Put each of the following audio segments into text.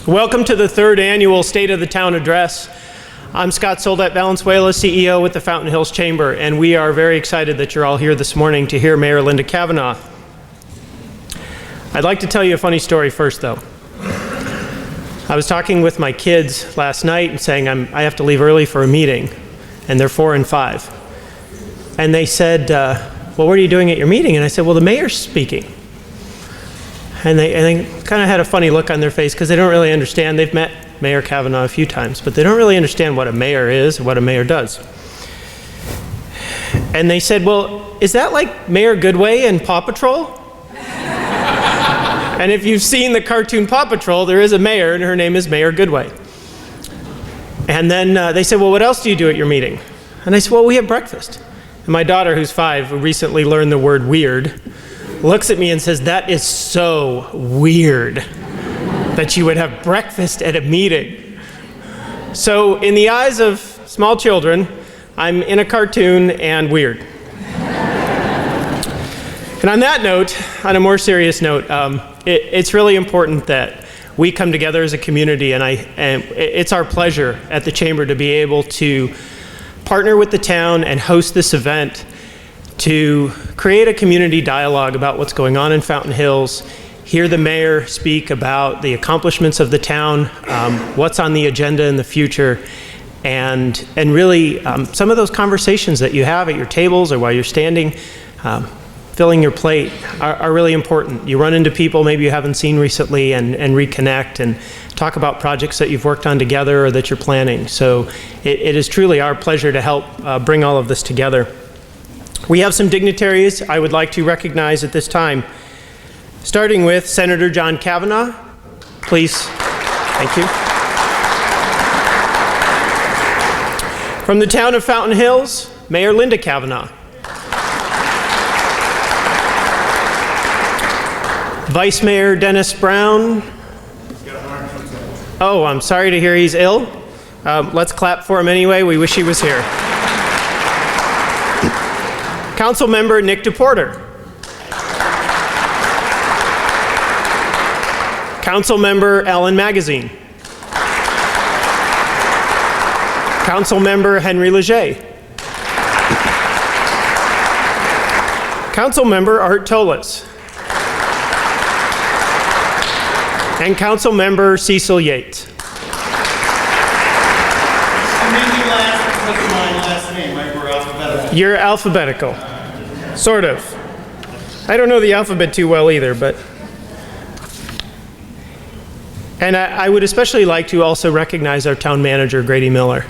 Welcome to the third annual State of the Town Address. I'm Scott Soldat Valenzuela, CEO with the Fountain Hills Chamber, and we are very excited that you're all here this morning to hear Mayor Linda Kavanagh. I'd like to tell you a funny story first, though. I was talking with my kids last night and saying I have to leave early for a meeting, and they're 4 and 5. And they said, well, what are you doing at your meeting? And I said, well, the mayor's speaking. And they kind of had a funny look on their face because they don't really understand. They've met Mayor Kavanagh a few times, but they don't really understand what a mayor is or what a mayor does. And they said, well, is that like Mayor Goodway and Paw Patrol? And if you've seen the cartoon Paw Patrol, there is a mayor, and her name is Mayor Goodway. And then they said, well, what else do you do at your meeting? And I said, well, we have breakfast. And my daughter, who's 5, who recently learned the word weird, looks at me and says, that is so weird that you would have breakfast at a meeting. So in the eyes of small children, I'm in a cartoon and weird. And on that note, on a more serious note, it's really important that we come together as a community, and it's our pleasure at the Chamber to be able to partner with the town and host this event to create a community dialogue about what's going on in Fountain Hills, hear the mayor speak about the accomplishments of the town, what's on the agenda in the future, and really some of those conversations that you have at your tables or while you're standing, filling your plate are really important. You run into people maybe you haven't seen recently and reconnect and talk about projects that you've worked on together or that you're planning. So it is truly our pleasure to help bring all of this together. We have some dignitaries I would like to recognize at this time, starting with Senator John Kavanagh. Please. Thank you. From the town of Fountain Hills, Mayor Linda Kavanagh. Vice Mayor Dennis Brown. Oh, I'm sorry to hear he's ill. Let's clap for him anyway. We wish he was here. Council Member Nick DePorter. Council Member Alan Magazine. Council Member Henry Leger. Council Member Art Toles. And Council Member Cecil Yates. You're alphabetical. Sort of. I don't know the alphabet too well either, but. And I would especially like to also recognize our town manager, Grady Miller.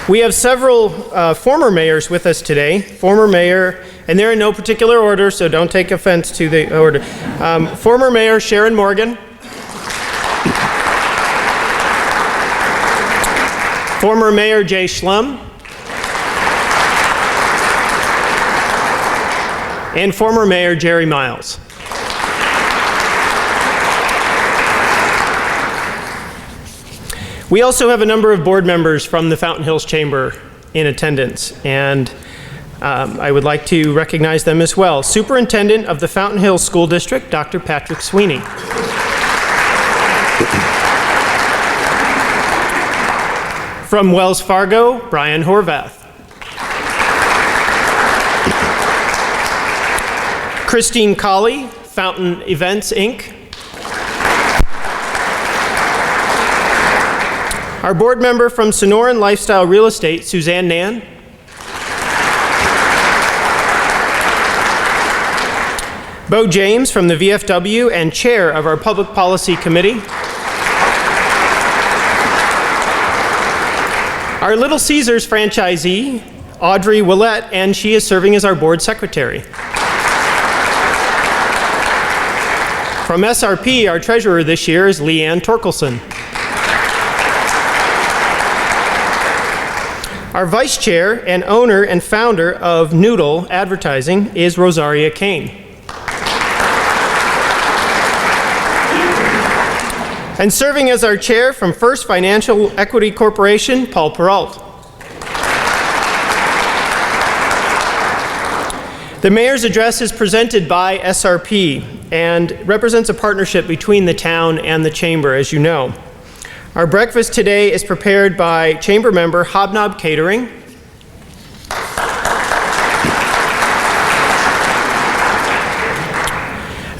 We have several former mayors with us today. Former mayor, and they're in no particular order, so don't take offense to the order. Former Mayor Sharon Morgan. Former Mayor Jay Schlum. And former Mayor Jerry Miles. We also have a number of board members from the Fountain Hills Chamber in attendance, and I would like to recognize them as well. Superintendent of the Fountain Hills School District, Dr. Patrick Sweeney. From Wells Fargo, Brian Horvath. Christine Colley, Fountain Events, Inc. Our board member from Sonoran Lifestyle Real Estate, Suzanne Nan. Bo James from the VFW and chair of our Public Policy Committee. Our Little Caesars franchisee, Audrey Willett, and she is serving as our board secretary. From SRP, our treasurer this year is Leanne Torkelson. Our vice chair and owner and founder of Noodle Advertising is Rosaria Kane. And serving as our chair from First Financial Equity Corporation, Paul Peralt. The mayor's address is presented by SRP and represents a partnership between the town and the chamber, as you know. Our breakfast today is prepared by chamber member Hobnob Catering.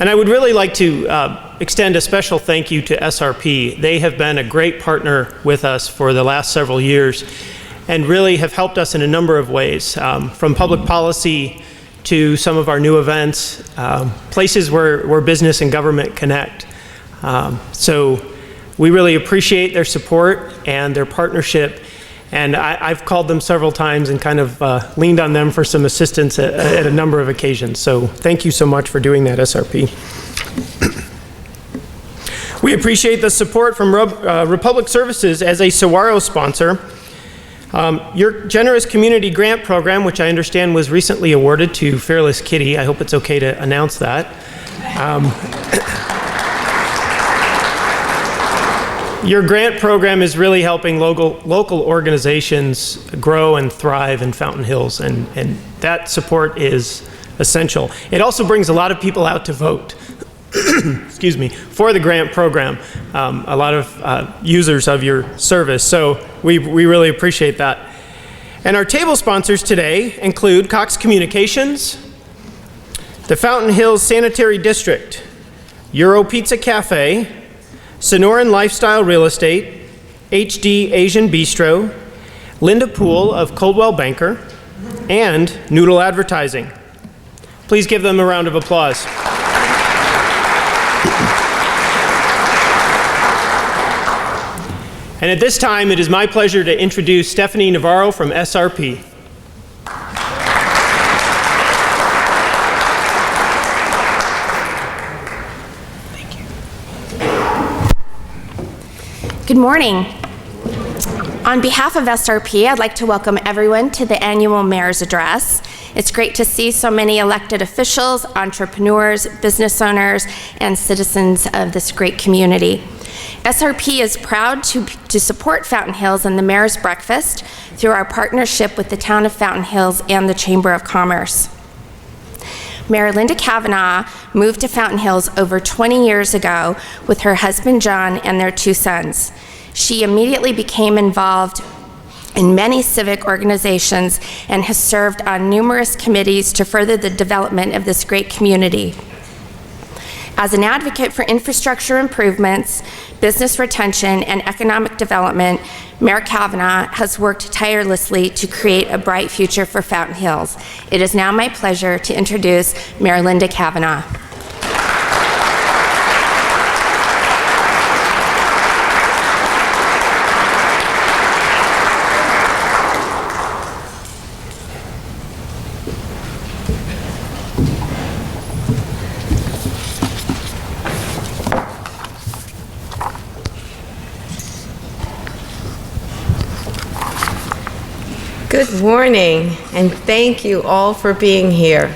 And I would really like to extend a special thank you to SRP. They have been a great partner with us for the last several years and really have helped us in a number of ways, from public policy to some of our new events, places where business and government connect. So we really appreciate their support and their partnership. And I've called them several times and kind of leaned on them for some assistance at a number of occasions. So thank you so much for doing that, SRP. We appreciate the support from Republic Services as a Saguaro sponsor. Your generous community grant program, which I understand was recently awarded to Fearless Kitty. I hope it's okay to announce that. Your grant program is really helping local organizations grow and thrive in Fountain Hills, and that support is essential. It also brings a lot of people out to vote, excuse me, for the grant program, a lot of users of your service, so we really appreciate that. And our table sponsors today include Cox Communications, the Fountain Hills Sanitary District, Euro Pizza Cafe, Sonoran Lifestyle Real Estate, HD Asian Bistro, Linda Poole of Coldwell Banker, and Noodle Advertising. Please give them a round of applause. And at this time, it is my pleasure to introduce Stephanie Navarro from SRP. Good morning. On behalf of SRP, I'd like to welcome everyone to the annual Mayor's Address. It's great to see so many elected officials, entrepreneurs, business owners, and citizens of this great community. SRP is proud to support Fountain Hills and the Mayor's Breakfast through our partnership with the Town of Fountain Hills and the Chamber of Commerce. Mayor Linda Kavanagh moved to Fountain Hills over 20 years ago with her husband John and their 2 sons. She immediately became involved in many civic organizations and has served on numerous committees to further the development of this great community. As an advocate for infrastructure improvements, business retention, and economic development, Mayor Kavanagh has worked tirelessly to create a bright future for Fountain Hills. It is now my pleasure to introduce Mayor Linda Kavanagh. Good morning, and thank you all for being here.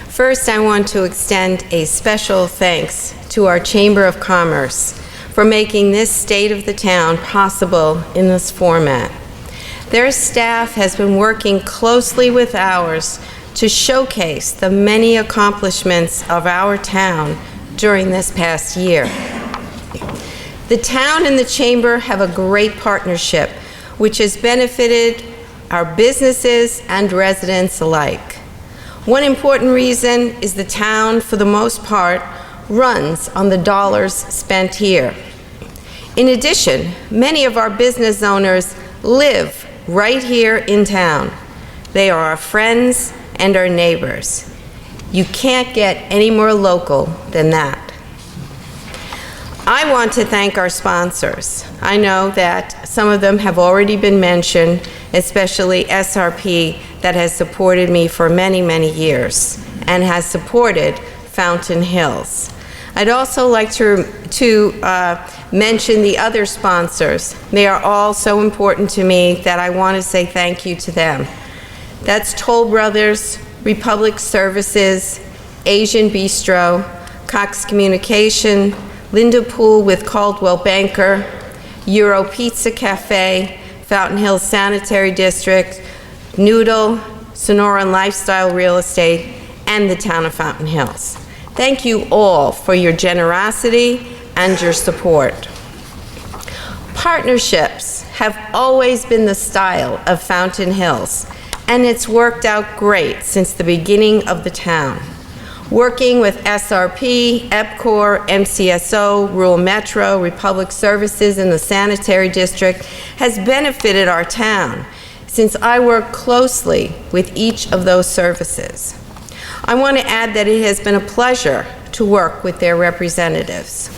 First, I want to extend a special thanks to our Chamber of Commerce for making this State of the Town possible in this format. Their staff has been working closely with ours to showcase the many accomplishments of our town during this past year. The town and the Chamber have a great partnership, which has benefited our businesses and residents alike. One important reason is the town, for the most part, runs on the dollars spent here. In addition, many of our business owners live right here in town. They are our friends and our neighbors. You can't get any more local than that. I want to thank our sponsors. I know that some of them have already been mentioned, especially SRP, that has supported me for many, many years and has supported Fountain Hills. I'd also like to mention the other sponsors. They are all so important to me that I want to say thank you to them. That's Toll Brothers, Republic Services, Asian Bistro, Cox Communication, Linda Poole with Coldwell Banker, Euro Pizza Cafe, Fountain Hills Sanitary District, Noodle, Sonora Lifestyle Real Estate, and the town of Fountain Hills. Thank you all for your generosity and your support. Partnerships have always been the style of Fountain Hills, and it's worked out great since the beginning of the town. Working with SRP, EPCOR, MCSO, Rural Metro, Republic Services, and the Sanitary District has benefited our town since I work closely with each of those services. I want to add that it has been a pleasure to work with their representatives.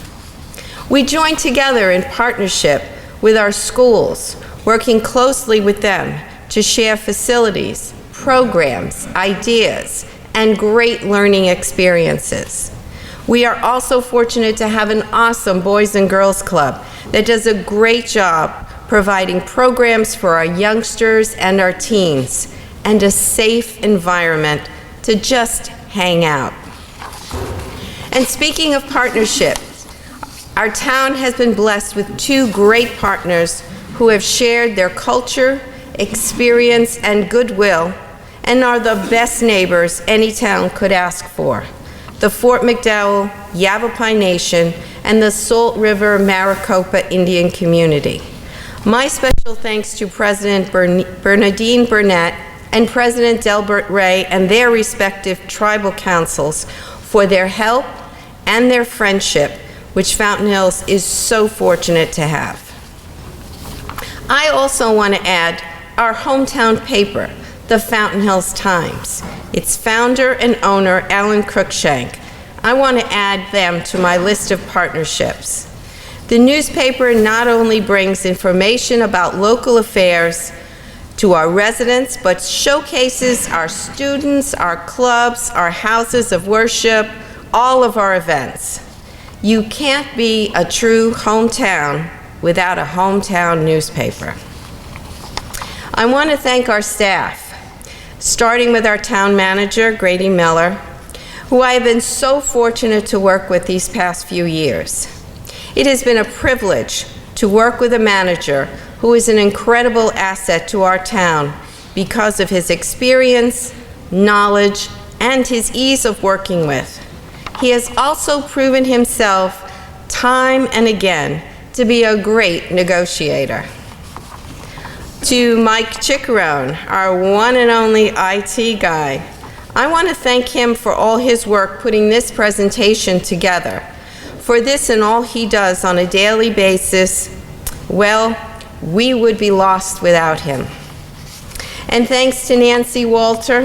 We joined together in partnership with our schools, working closely with them to share facilities, programs, ideas, and great learning experiences. We are also fortunate to have an awesome Boys and Girls Club that does a great job providing programs for our youngsters and our teens, and a safe environment to just hang out. And speaking of partnerships, our town has been blessed with two great partners who have shared their culture, experience, and goodwill, and are the best neighbors any town could ask for: the Fort McDowell Yavapai Nation and the Salt River Maricopa Indian Community. My special thanks to President Bernadine Burnett and President Delbert Ray and their respective tribal councils for their help and their friendship, which Fountain Hills is so fortunate to have. I also want to add our hometown paper, the Fountain Hills Times. Its founder and owner, Alan Cruikshank. I want to add them to my list of partnerships. The newspaper not only brings information about local affairs to our residents, but showcases our students, our clubs, our houses of worship, all of our events. You can't be a true hometown without a hometown newspaper. I want to thank our staff, starting with our town manager, Grady Miller, who I have been so fortunate to work with these past few years. It has been a privilege to work with a manager who is an incredible asset to our town because of his experience, knowledge, and his ease of working with. He has also proven himself time and again to be a great negotiator. To Mike Chiccarone, our one and only IT guy, I want to thank him for all his work putting this presentation together. For this and all he does on a daily basis, well, we would be lost without him. And thanks to Nancy Walter,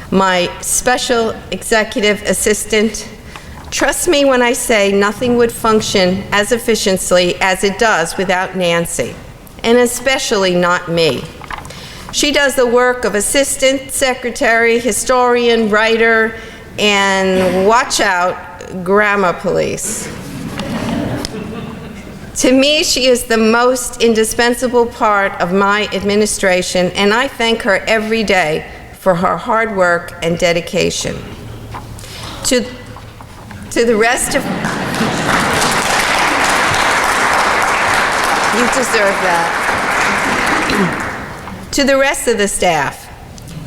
my special executive assistant. Trust me when I say nothing would function as efficiently as it does without Nancy, and especially not me. She does the work of assistant, secretary, historian, writer, and watch out, grammar police. To me, she is the most indispensable part of my administration, and I thank her every day for her hard work and dedication. To the rest of... You deserve that. To the rest of the staff,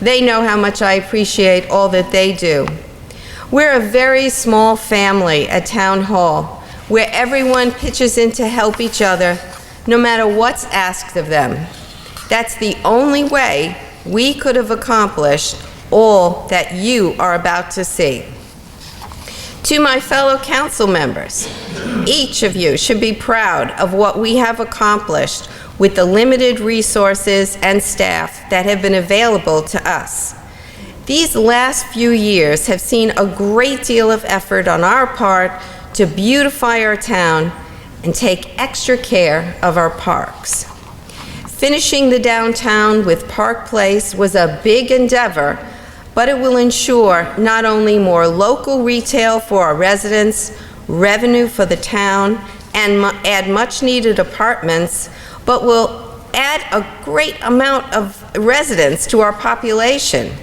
they know how much I appreciate all that they do. We're a very small family at Town Hall, where everyone pitches in to help each other, no matter what's asked of them. That's the only way we could have accomplished all that you are about to see. To my fellow council members, each of you should be proud of what we have accomplished with the limited resources and staff that have been available to us. These last few years have seen a great deal of effort on our part to beautify our town and take extra care of our parks. Finishing the downtown with Park Place was a big endeavor, but it will ensure not only more local retail for our residents, revenue for the town, and add much-needed apartments, but will add a great amount of residents to our population.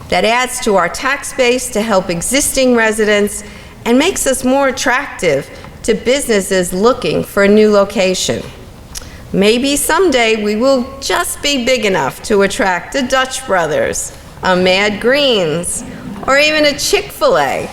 That adds to our tax base to help existing residents and makes us more attractive to businesses looking for a new location. Maybe someday we will just be big enough to attract a Dutch Brothers, a Mad Greens, or even a Chick-fil-A.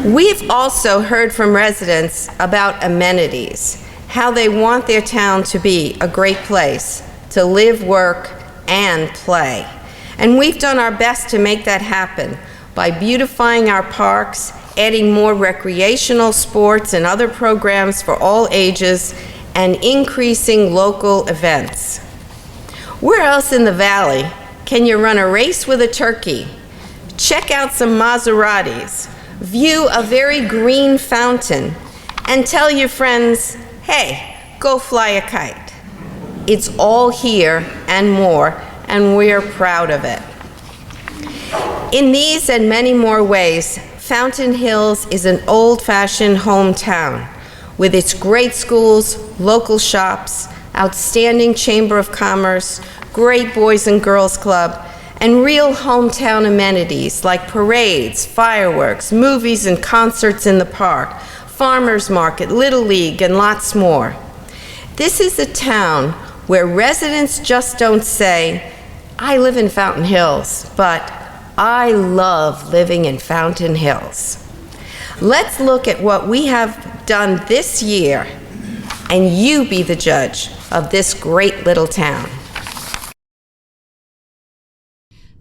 We've also heard from residents about amenities, how they want their town to be a great place to live, work, and play. And we've done our best to make that happen by beautifying our parks, adding more recreational sports and other programs for all ages, and increasing local events. Where else in the valley can you run a race with a turkey, check out some Maseratis, view a very green fountain, and tell your friends, hey, go fly a kite? It's all here and more, and we're proud of it. In these and many more ways, Fountain Hills is an old-fashioned hometown with its great schools, local shops, outstanding Chamber of Commerce, great Boys and Girls Club, and real hometown amenities like parades, fireworks, movies and concerts in the park, farmers market, Little League, and lots more. This is a town where residents just don't say, I live in Fountain Hills, but I love living in Fountain Hills. Let's look at what we have done this year, and you be the judge of this great little town.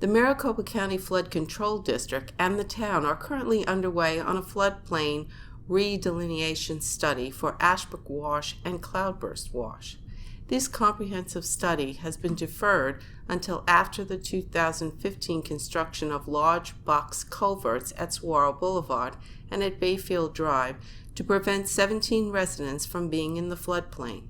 The Maricopa County Flood Control District and the town are currently underway on a floodplain redelineation study for Ashbrook Wash and Cloudburst Wash. This comprehensive study has been deferred until after the 2015 construction of large box culverts at Saguaro Boulevard and at Bayfield Drive to prevent 17 residents from being in the floodplain.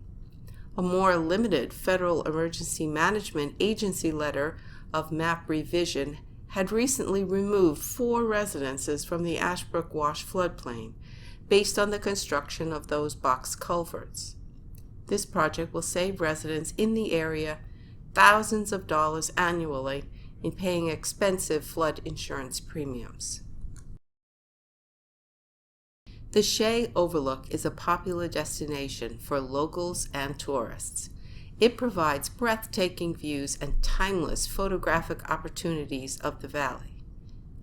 A more limited Federal Emergency Management Agency letter of map revision had recently removed 4 residences from the Ashbrook Wash floodplain based on the construction of those box culverts. This project will save residents in the area thousands of dollars annually in paying expensive flood insurance premiums. The Shea Overlook is a popular destination for locals and tourists. It provides breathtaking views and timeless photographic opportunities of the valley.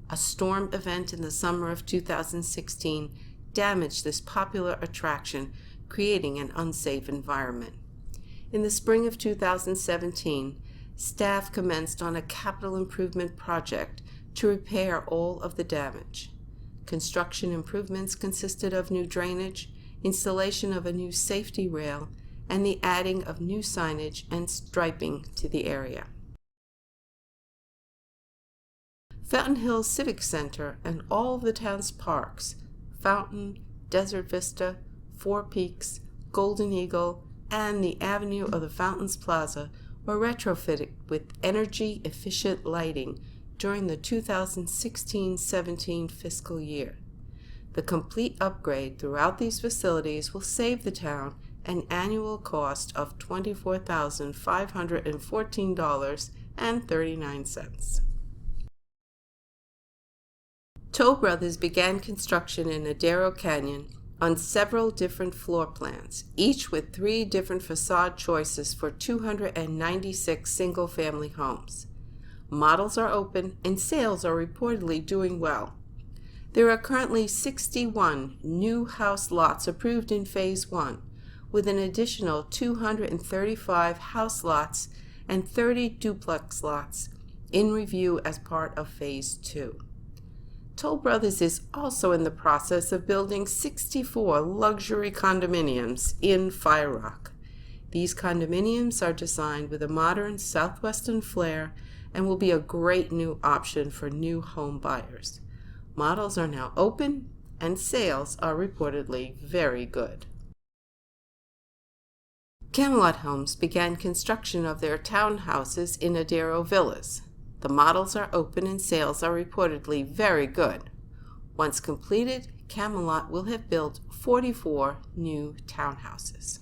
A storm event in the summer of 2016 damaged this popular attraction, creating an unsafe environment. In the spring of 2017, staff commenced on a capital improvement project to repair all of the damage. Construction improvements consisted of new drainage, installation of a new safety rail, and the adding of new signage and striping to the area. Fountain Hills Civic Center and all of the town's parks, Fountain, Desert Vista, Four Peaks, Golden Eagle, and the Avenue of the Fountains Plaza were retrofitted with energy-efficient lighting during the 2016-17 fiscal year. The complete upgrade throughout these facilities will save the town an annual cost of $24,514.39. Toll Brothers began construction in Adero Canyon on several different floor plans, each with 3 different facade choices for 296 single-family homes. Models are open and sales are reportedly doing well. There are currently 61 new house lots approved in Phase 1, with an additional 235 house lots and 30 duplex lots in review as part of Phase 2. Toll Brothers is also in the process of building 64 luxury condominiums in Fire Rock. These condominiums are designed with a modern southwestern flair and will be a great new option for new home buyers. Models are now open and sales are reportedly very good. Camelot Homes began construction of their townhouses in Adero Villas. The models are open and sales are reportedly very good. Once completed, Camelot will have built 44 new townhouses.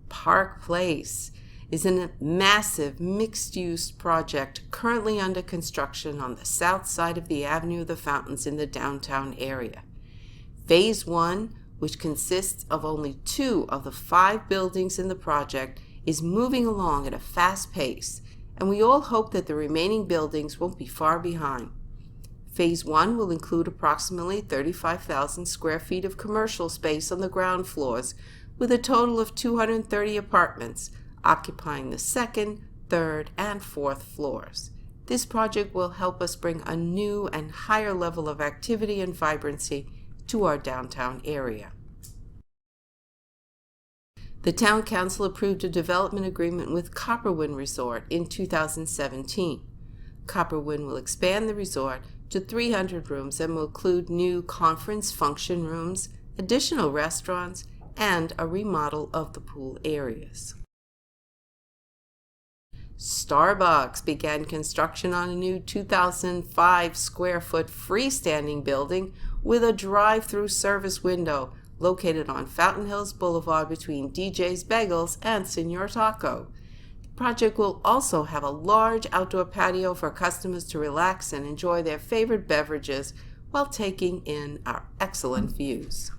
Park Place is a massive mixed-use project currently under construction on the south side of the Avenue of the Fountains in the downtown area. Phase 1, which consists of only 2 of the 5 buildings in the project, is moving along at a fast pace, and we all hope that the remaining buildings won't be far behind. Phase 1 will include approximately 35,000 square feet of commercial space on the ground floors, with a total of 230 apartments occupying the 2nd, 3rd, and 4th floors. This project will help us bring a new and higher level of activity and vibrancy to our downtown area. The Town Council approved a development agreement with Copperwind Resort in 2017. Copperwind will expand the resort to 300 rooms and will include new conference function rooms, additional restaurants, and a remodel of the pool areas. Starbucks began construction on a new 2,005 square foot freestanding building with a drive-through service window located on Fountain Hills Boulevard between DJ's Bagels and Señor Taco. The project will also have a large outdoor patio for customers to relax and enjoy their favorite beverages while taking in our excellent views.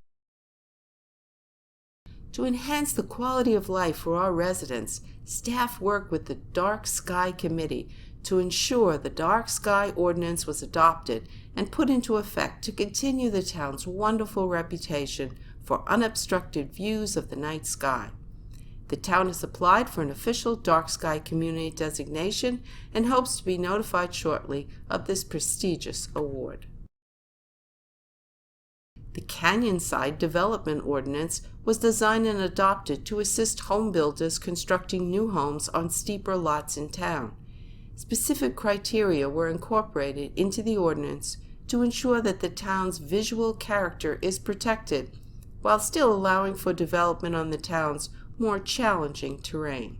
To enhance the quality of life for our residents, staff worked with the Dark Sky Committee to ensure the Dark Sky Ordinance was adopted and put into effect to continue the town's wonderful reputation for unobstructed views of the night sky. The town has applied for an official Dark Sky Community designation and hopes to be notified shortly of this prestigious award. The Canyonside Development Ordinance was designed and adopted to assist home builders constructing new homes on steeper lots in town. Specific criteria were incorporated into the ordinance to ensure that the town's visual character is protected, while still allowing for development on the town's more challenging terrain.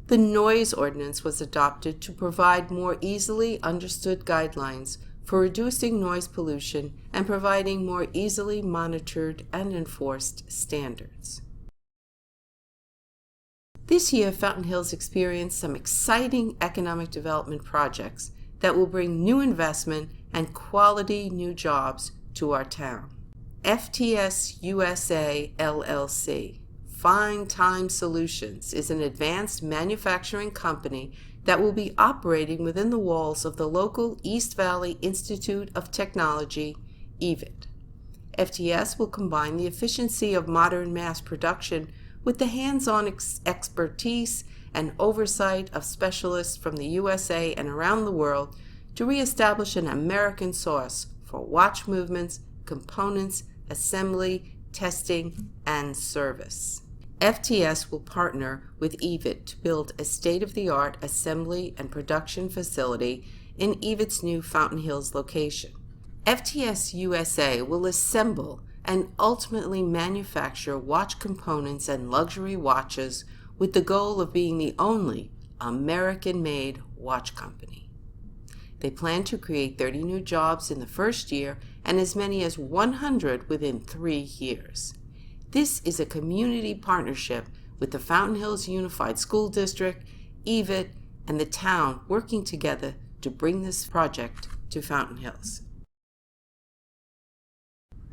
The Noise Ordinance was adopted to provide more easily understood guidelines for reducing noise pollution and providing more easily monitored and enforced standards. This year, Fountain Hills experienced some exciting economic development projects that will bring new investment and quality new jobs to our town. FTS USA LLC, Fine Time Solutions, is an advanced manufacturing company that will be operating within the walls of the local East Valley Institute of Technology, EVIT. FTS will combine the efficiency of modern mass production with the hands-on expertise and oversight of specialists from the USA and around the world to reestablish an American source for watch movements, components, assembly, testing, and service. FTS will partner with EVIT to build a state-of-the-art assembly and production facility in EVIT's new Fountain Hills location. FTS USA will assemble and ultimately manufacture watch components and luxury watches with the goal of being the only American-made watch company. They plan to create 30 new jobs in the first year and as many as 100 within 3 years. This is a community partnership with the Fountain Hills Unified School District, EVIT, and the town working together to bring this project to Fountain Hills.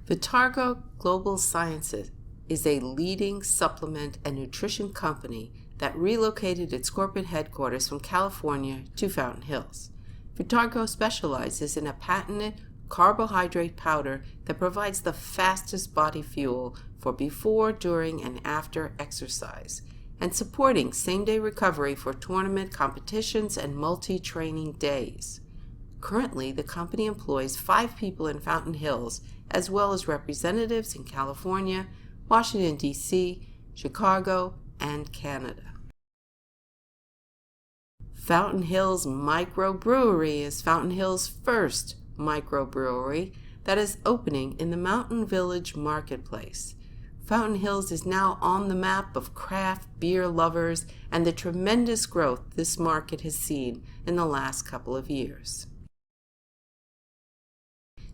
Vitargo Global Sciences is a leading supplement and nutrition company that relocated its corporate headquarters from California to Fountain Hills. Vitargo specializes in a patented carbohydrate powder that provides the fastest body fuel for before, during, and after exercise, and supporting same-day recovery for tournament competitions and multi-training days. Currently, the company employs 5 people in Fountain Hills, as well as representatives in California, Washington, D.C., Chicago, and Canada. Fountain Hills Microbrewery is Fountain Hills' first microbrewery that is opening in the Mountain Village Marketplace. Fountain Hills is now on the map of craft beer lovers and the tremendous growth this market has seen in the last couple of years.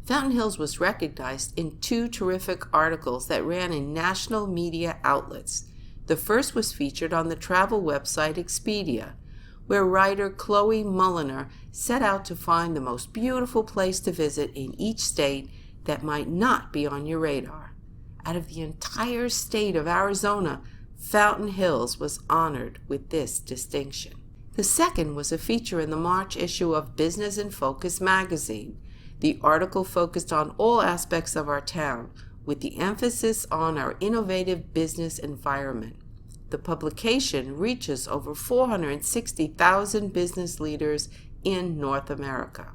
Fountain Hills was recognized in 2 terrific articles that ran in national media outlets. The first was featured on the travel website Expedia, where writer Chloe Mulliner set out to find the most beautiful place to visit in each state that might not be on your radar. out of the entire state of Arizona, Fountain Hills was honored with this distinction. The second was a feature in the March issue of Business in Focus magazine. The article focused on all aspects of our town, with the emphasis on our innovative business environment. The publication reaches over 460,000 business leaders in North America.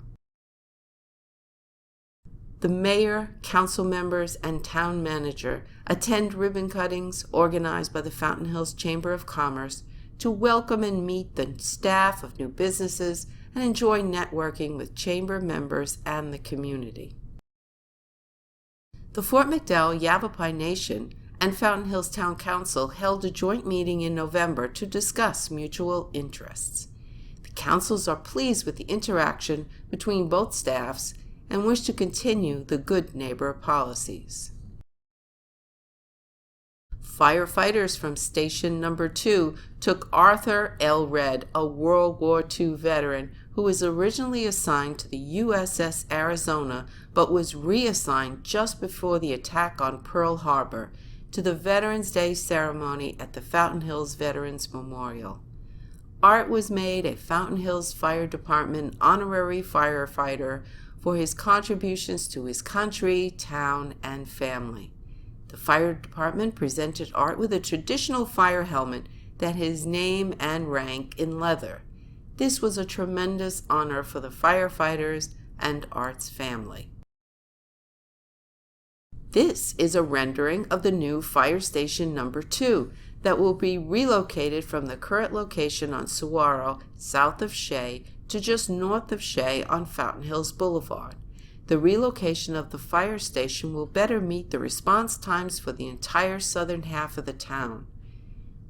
The mayor, council members, and town manager attend ribbon cuttings organized by the Fountain Hills Chamber of Commerce to welcome and meet the staff of new businesses and enjoy networking with chamber members and the community. The Fort McDowell Yavapai Nation and Fountain Hills Town Council held a joint meeting in November to discuss mutual interests. The councils are pleased with the interaction between both staffs and wish to continue the good neighbor policies. Firefighters from Station Number 2 took Arthur L. Red, a World War II veteran who was originally assigned to the USS Arizona but was reassigned just before the attack on Pearl Harbor, to the Veterans Day ceremony at the Fountain Hills Veterans Memorial. Art was made a Fountain Hills Fire Department honorary firefighter for his contributions to his country, town, and family. The fire department presented Art with a traditional fire helmet that had his name and rank in leather. This was a tremendous honor for the firefighters and Art's family. This is a rendering of the new Fire Station Number 2 that will be relocated from the current location on Saguaro, south of Shea, to just north of Shea on Fountain Hills Boulevard. The relocation of the fire station will better meet the response times for the entire southern half of the town.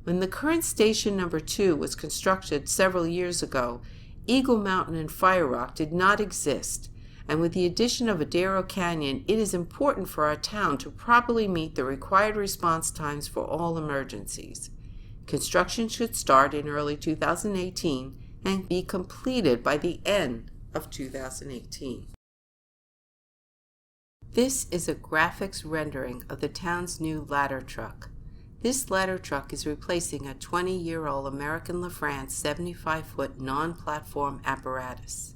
When the current Station Number 2 was constructed several years ago, Eagle Mountain and Fire Rock did not exist, and with the addition of Adero Canyon, it is important for our town to properly meet the required response times for all emergencies. Construction should start in early 2018 and be completed by the end of 2018. This is a graphics rendering of the town's new ladder truck. This ladder truck is replacing a 20-year-old American LaFrance 75-foot non-platform apparatus.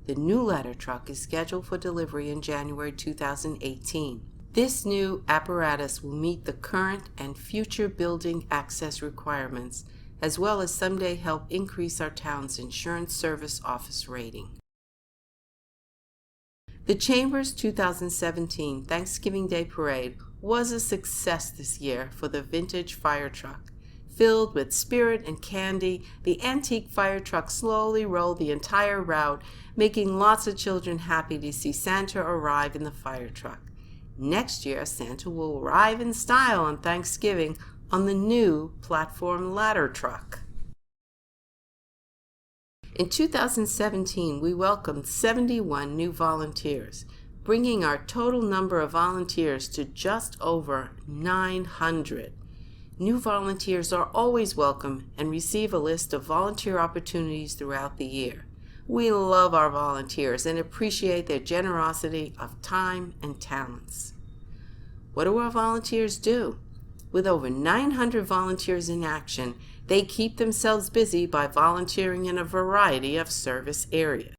The new ladder truck is scheduled for delivery in January 2018. This new apparatus will meet the current and future building access requirements, as well as someday help increase our town's insurance service office rating. The Chamber's 2017 Thanksgiving Day Parade was a success this year for the vintage fire truck. Filled with spirit and candy, the antique fire truck slowly rolled the entire route, making lots of children happy to see Santa arrive in the fire truck. Next year, Santa will arrive in style on Thanksgiving on the new platform ladder truck. In 2017, we welcomed 71 new volunteers, bringing our total number of volunteers to just over 900. New volunteers are always welcome and receive a list of volunteer opportunities throughout the year. We love our volunteers and appreciate their generosity of time and talents. What do our volunteers do? With over 900 volunteers in action, they keep themselves busy by volunteering in a variety of service areas.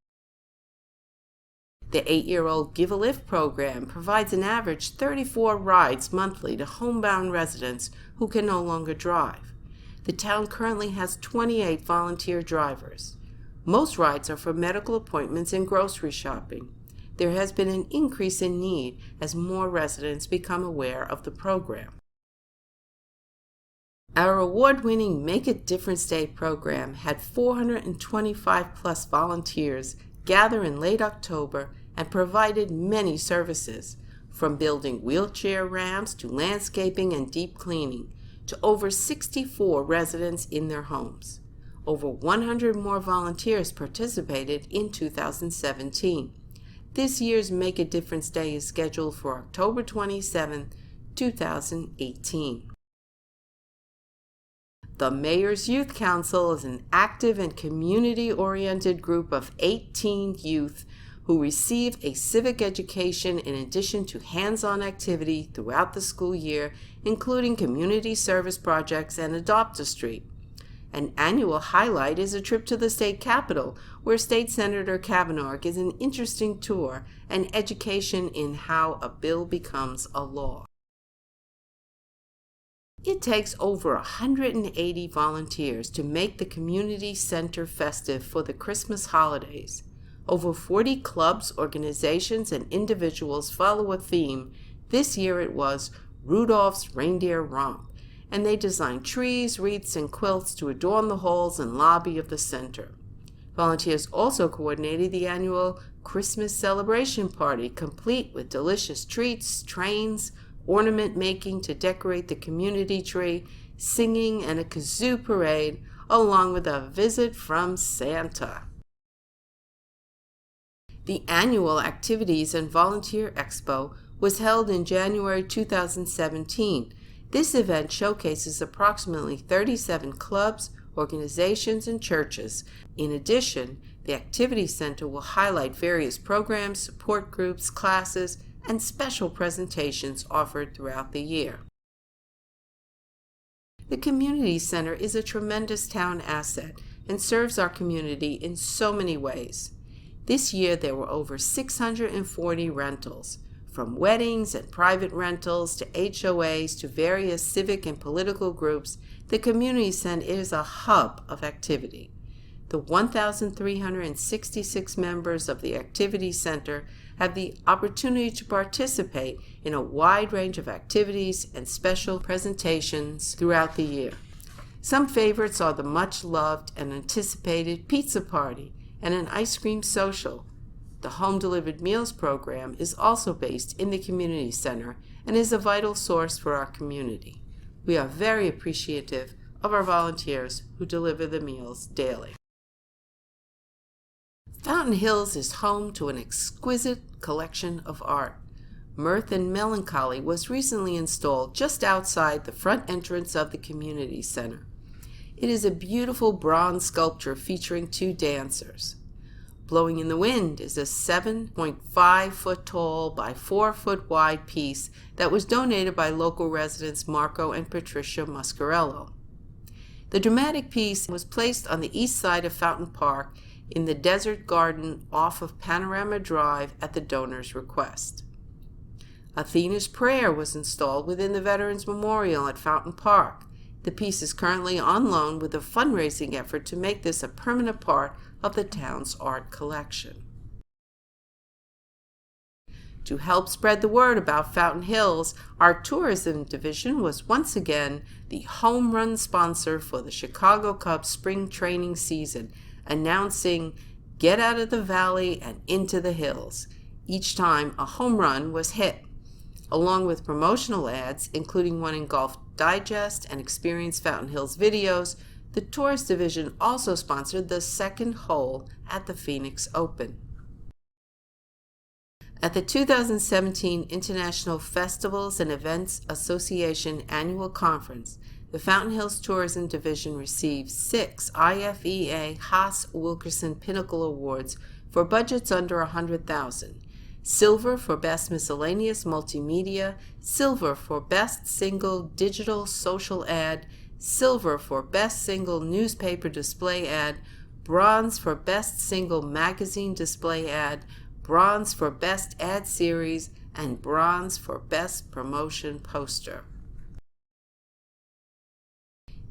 The 8-year-old Give a Lift program provides an average 34 rides monthly to homebound residents who can no longer drive. The town currently has 28 volunteer drivers. Most rides are for medical appointments and grocery shopping. There has been an increase in need as more residents become aware of the program. Our award-winning Make a Difference Day program had 425 plus volunteers gather in late October and provided many services, from building wheelchair ramps to landscaping and deep cleaning, to over 64 residents in their homes. Over 100 more volunteers participated in 2017. This year's Make a Difference Day is scheduled for October 27, 2018. The Mayor's Youth Council is an active and community-oriented group of 18 youth who receive a civic education in addition to hands-on activity throughout the school year, including community service projects and Adopt a Street. An annual highlight is a trip to the state capitol, where State Senator Kavanagh gives an interesting tour and education in how a bill becomes a law. It takes over 180 volunteers to make the community center festive for the Christmas holidays. Over 40 clubs, organizations, and individuals follow a theme. This year it was Rudolph's Reindeer Romp, and they designed trees, wreaths, and quilts to adorn the halls and lobby of the center. Volunteers also coordinated the annual Christmas celebration party, complete with delicious treats, trains, ornament making to decorate the community tree, singing, and a kazoo parade, along with a visit from Santa. The annual Activities and Volunteer Expo was held in January 2017. This event showcases approximately 37 clubs, organizations, and churches. In addition, the Activity Center will highlight various programs, support groups, classes, and special presentations offered throughout the year. The Community Center is a tremendous town asset and serves our community in so many ways. This year there were over 640 rentals, from weddings and private rentals to HOAs to various civic and political groups. The Community Center is a hub of activity. The 1,366 members of the Activity Center have the opportunity to participate in a wide range of activities and special presentations throughout the year. Some favorites are the much-loved and anticipated pizza party and an ice cream social. The home-delivered meals program is also based in the Community Center and is a vital source for our community. We are very appreciative of our volunteers who deliver the meals daily. Fountain Hills is home to an exquisite collection of art. Mirth and Melancholy was recently installed just outside the front entrance of the Community Center. It is a beautiful bronze sculpture featuring two dancers. Blowing in the Wind is a 7.5-foot tall by 4-foot wide piece that was donated by local residents Marco and Patricia Muscarello. The dramatic piece was placed on the east side of Fountain Park in the Desert Garden off of Panorama Drive at the donor's request. Athena's Prayer was installed within the Veterans Memorial at Fountain Park. The piece is currently on loan with a fundraising effort to make this a permanent part of the town's art collection. To help spread the word about Fountain Hills, our tourism division was once again the home run sponsor for the Chicago Cubs spring training season, announcing "Get out of the valley and into the hills" each time a home run was hit, along with promotional ads, including one in Golf Digest and Experience Fountain Hills videos. The tourist division also sponsored the second hole at the Phoenix Open. At the 2017 International Festivals and Events Association Annual Conference, the Fountain Hills Tourism Division received 6 IFEA Haas-Wilkerson Pinnacle Awards for budgets under $100,000. Silver for Best Miscellaneous Multimedia, Silver for Best Single Digital Social Ad, Silver for Best Single Newspaper Display Ad, Bronze for Best Single Magazine Display Ad, Bronze for Best Ad Series, and Bronze for Best Promotion Poster.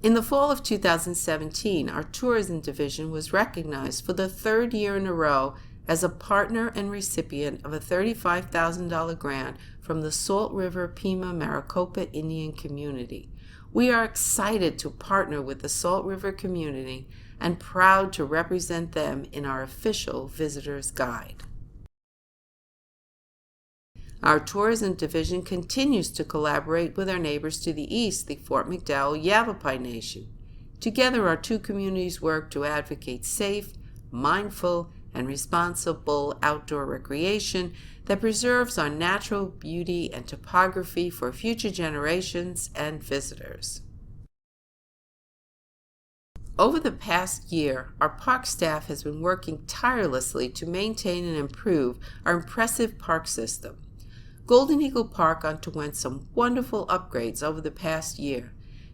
In the fall of 2017, our tourism division was recognized for the third year in a row as a partner and recipient of a $35,000 grant from the Salt River Pima Maricopa Indian Community. We are excited to partner with the Salt River community and proud to represent them in our official visitor's guide. Our tourism division continues to collaborate with our neighbors to the east, the Fort McDowell Yavapai Nation. Together, our two communities work to advocate safe, mindful, and responsible outdoor recreation that preserves our natural beauty and topography for future generations and visitors. Over the past year, our park staff has been working tirelessly to maintain and improve our impressive park system. Golden Eagle Park underwent some wonderful upgrades over the past year.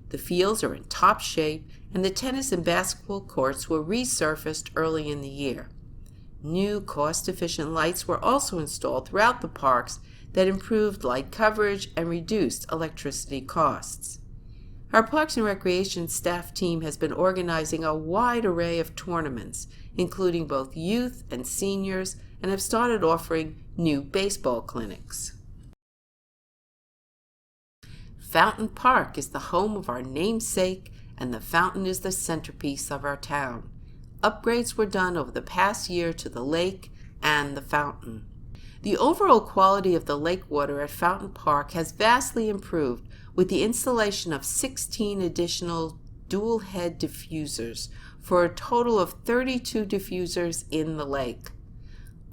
The fields are in top shape, and the tennis and basketball courts were resurfaced early in the year. New cost-efficient lights were also installed throughout the parks that improved light coverage and reduced electricity costs. Our Parks and Recreation staff team has been organizing a wide array of tournaments, including both youth and seniors, and have started offering new baseball clinics. Fountain Park is the home of our namesake, and the fountain is the centerpiece of our town. Upgrades were done over the past year to the lake and the fountain. The overall quality of the lake water at Fountain Park has vastly improved with the installation of 16 additional dual-head diffusers for a total of 32 diffusers in the lake.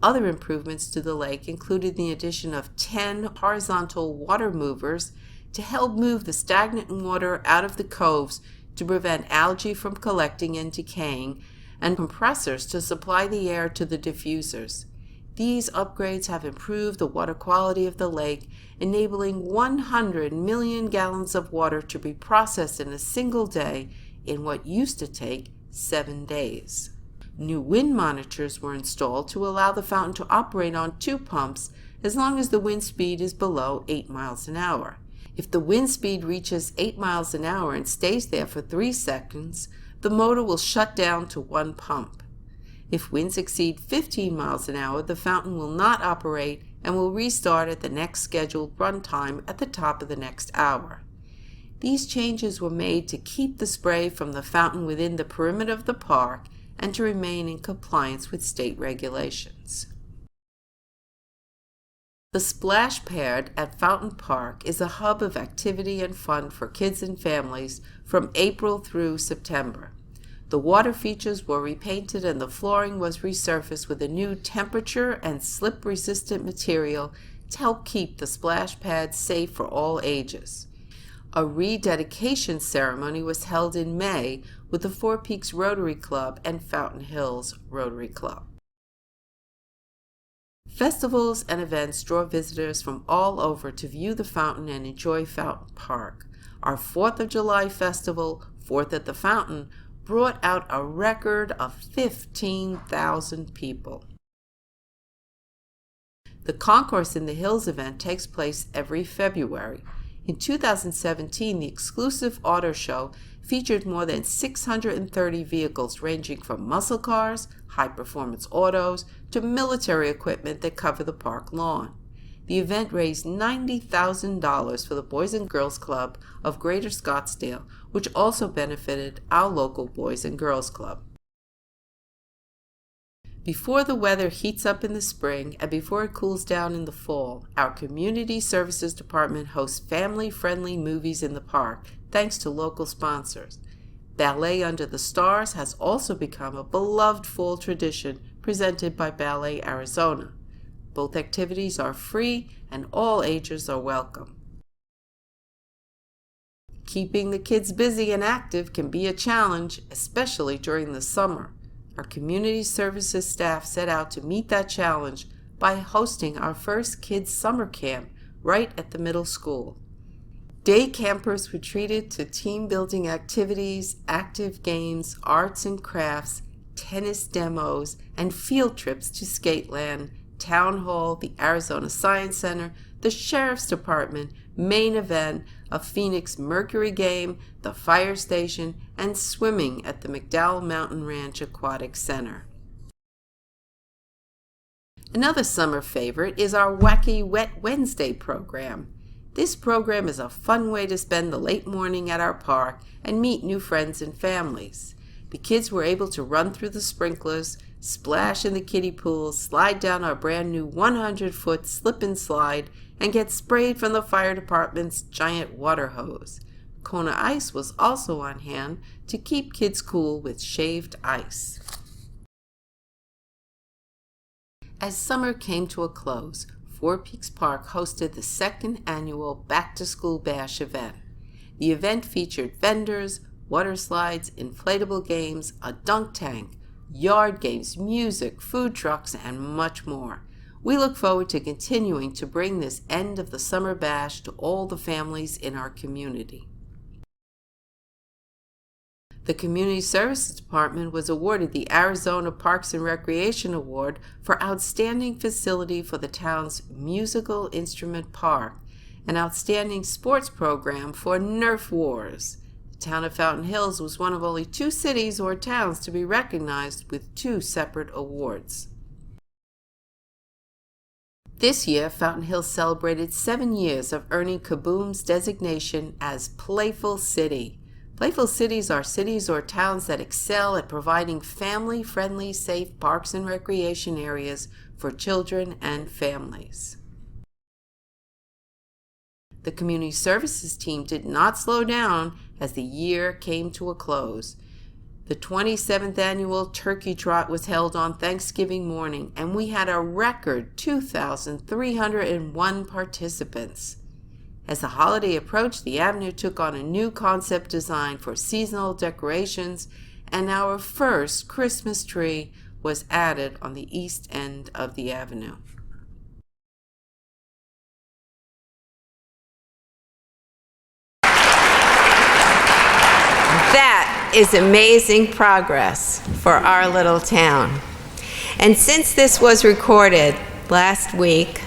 Other improvements to the lake included the addition of 10 horizontal water movers to help move the stagnant water out of the coves to prevent algae from collecting and decaying, and compressors to supply the air to the diffusers. These upgrades have improved the water quality of the lake, enabling 100 million gallons of water to be processed in a single day in what used to take 7 days. New wind monitors were installed to allow the fountain to operate on 2 pumps as long as the wind speed is below 8 miles an hour. If the wind speed reaches 8 miles an hour and stays there for 3 seconds, the motor will shut down to 1 pump. If winds exceed 15 miles an hour, the fountain will not operate and will restart at the next scheduled run time at the top of the next hour. These changes were made to keep the spray from the fountain within the perimeter of the park and to remain in compliance with state regulations. The splash pad at Fountain Park is a hub of activity and fun for kids and families from April through September. The water features were repainted and the flooring was resurfaced with a new temperature and slip-resistant material to help keep the splash pad safe for all ages. A rededication ceremony was held in May with the Four Peaks Rotary Club and Fountain Hills Rotary Club. Festivals and events draw visitors from all over to view the fountain and enjoy Fountain Park. Our 4th of July festival, 4th at the Fountain, brought out a record of 15,000 people. The Concourse in the Hills event takes place every February. In 2017, the exclusive auto show featured more than 630 vehicles ranging from muscle cars, high-performance autos, to military equipment that cover the park lawn. The event raised $90,000 for the Boys and Girls Club of Greater Scottsdale, which also benefited our local Boys and Girls Club. Before the weather heats up in the spring and before it cools down in the fall, our Community Services Department hosts family-friendly movies in the park, thanks to local sponsors. Ballet Under the Stars has also become a beloved fall tradition presented by Ballet Arizona. Both activities are free and all ages are welcome. Keeping the kids busy and active can be a challenge, especially during the summer. Our community services staff set out to meet that challenge by hosting our first kids' summer camp right at the middle school. Day campers were treated to team-building activities, active games, arts and crafts, tennis demos, and field trips to Skateland, Town Hall, the Arizona Science Center, the Sheriff's Department, main event, a Phoenix Mercury game, the fire station, and swimming at the McDowell Mountain Ranch Aquatic Center. Another summer favorite is our Wacky Wet Wednesday program. This program is a fun way to spend the late morning at our park and meet new friends and families. The kids were able to run through the sprinklers, splash in the kiddie pools, slide down our brand new 100-foot slip and slide, and get sprayed from the fire department's giant water hose. Kona Ice was also on hand to keep kids cool with shaved ice. As summer came to a close, Four Peaks Park hosted the second annual Back to School Bash event. The event featured vendors, water slides, inflatable games, a dunk tank, yard games, music, food trucks, and much more. We look forward to continuing to bring this end of the summer bash to all the families in our community. The Community Services Department was awarded the Arizona Parks and Recreation Award for Outstanding Facility for the town's Musical Instrument Park, an outstanding sports program for Nerf Wars. The town of Fountain Hills was one of only 2 cities or towns to be recognized with 2 separate awards. This year, Fountain Hills celebrated 7 years of earning Kaboom's designation as Playful City. Playful cities are cities or towns that excel at providing family-friendly, safe parks and recreation areas for children and families. The community services team did not slow down as the year came to a close. The 27th annual Turkey Trot was held on Thanksgiving morning, and we had a record 2,301 participants. As the holiday approached, the Avenue took on a new concept design for seasonal decorations, and our first Christmas tree was added on the east end of the Avenue. That is amazing progress for our little town. And since this was recorded last week,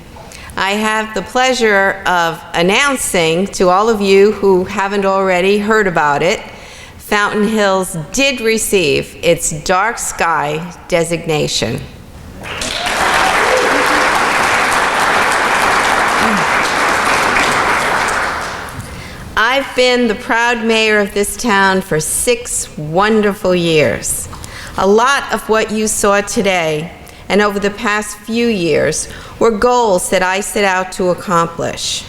I have the pleasure of announcing to all of you who haven't already heard about it, Fountain Hills did receive its dark sky designation. I've been the proud mayor of this town for 6 wonderful years. A lot of what you saw today and over the past few years were goals that I set out to accomplish.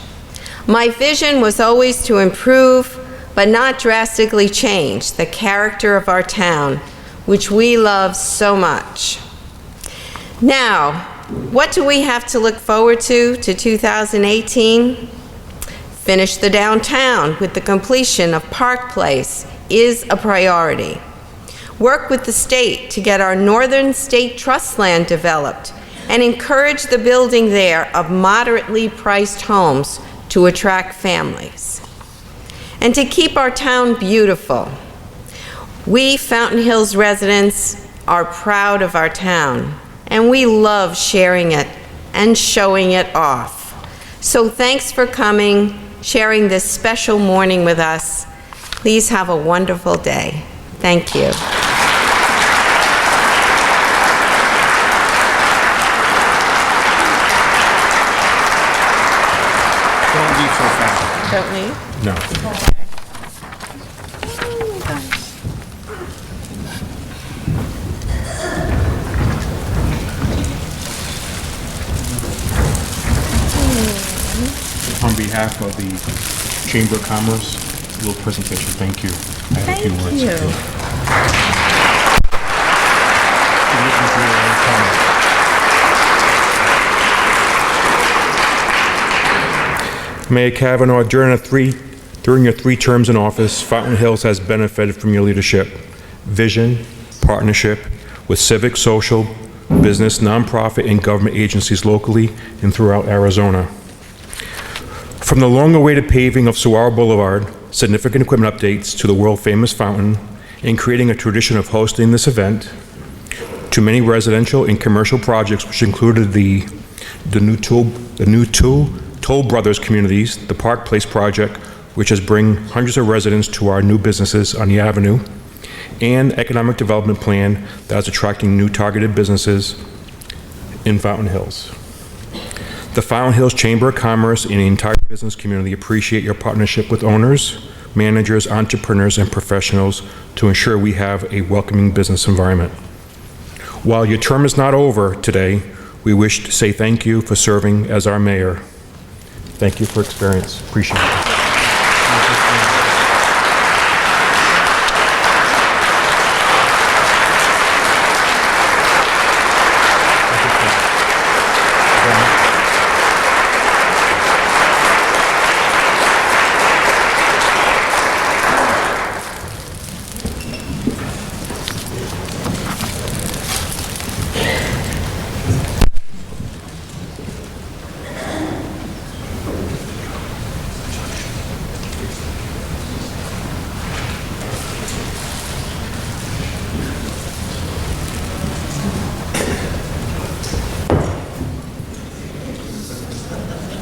My vision was always to improve, but not drastically change, the character of our town, which we love so much. Now, what do we have to look forward to 2018? Finish the downtown with the completion of Park Place is a priority. Work with the state to get our Northern State Trust land developed and encourage the building there of moderately priced homes to attract families. And to keep our town beautiful. We Fountain Hills residents are proud of our town, and we love sharing it and showing it off. So thanks for coming, sharing this special morning with us. Please have a wonderful day. Thank you. Don't leave so fast. Don't leave. No. On behalf of the Chamber of Commerce, a little presentation. Thank you. I have a few words. Thank you. Mayor Kavanagh, during your 3 terms in office, Fountain Hills has benefited from your leadership, vision, partnership with civic, social, business, nonprofit, and government agencies locally and throughout Arizona. From the long-awaited paving of Saguaro Boulevard, significant equipment updates to the world-famous fountain, and creating a tradition of hosting this event, to many residential and commercial projects, which included the new Toll Brothers communities, the Park Place project, which has bring hundreds of residents to our new businesses on the Avenue, and economic development plan that is attracting new targeted businesses in Fountain Hills. The Fountain Hills Chamber of Commerce and the entire business community appreciate your partnership with owners, managers, entrepreneurs, and professionals to ensure we have a welcoming business environment. While your term is not over today, we wish to say thank you for serving as our mayor. Thank you for experience. Appreciate it.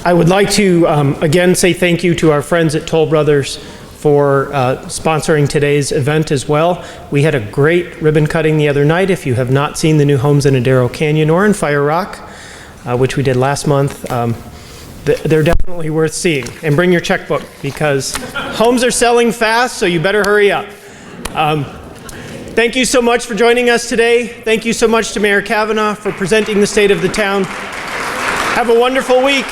I would like to again say thank you to our friends at Toll Brothers for sponsoring today's event as well. We had a great ribbon cutting the other night. If you have not seen the new homes in Adaro Canyon or in Fire Rock, which we did last month, they're definitely worth seeing. And bring your checkbook because homes are selling fast, so you better hurry up. Thank you so much for joining us today. Thank you so much to Mayor Kavanagh for presenting the state of the town. Have a wonderful week.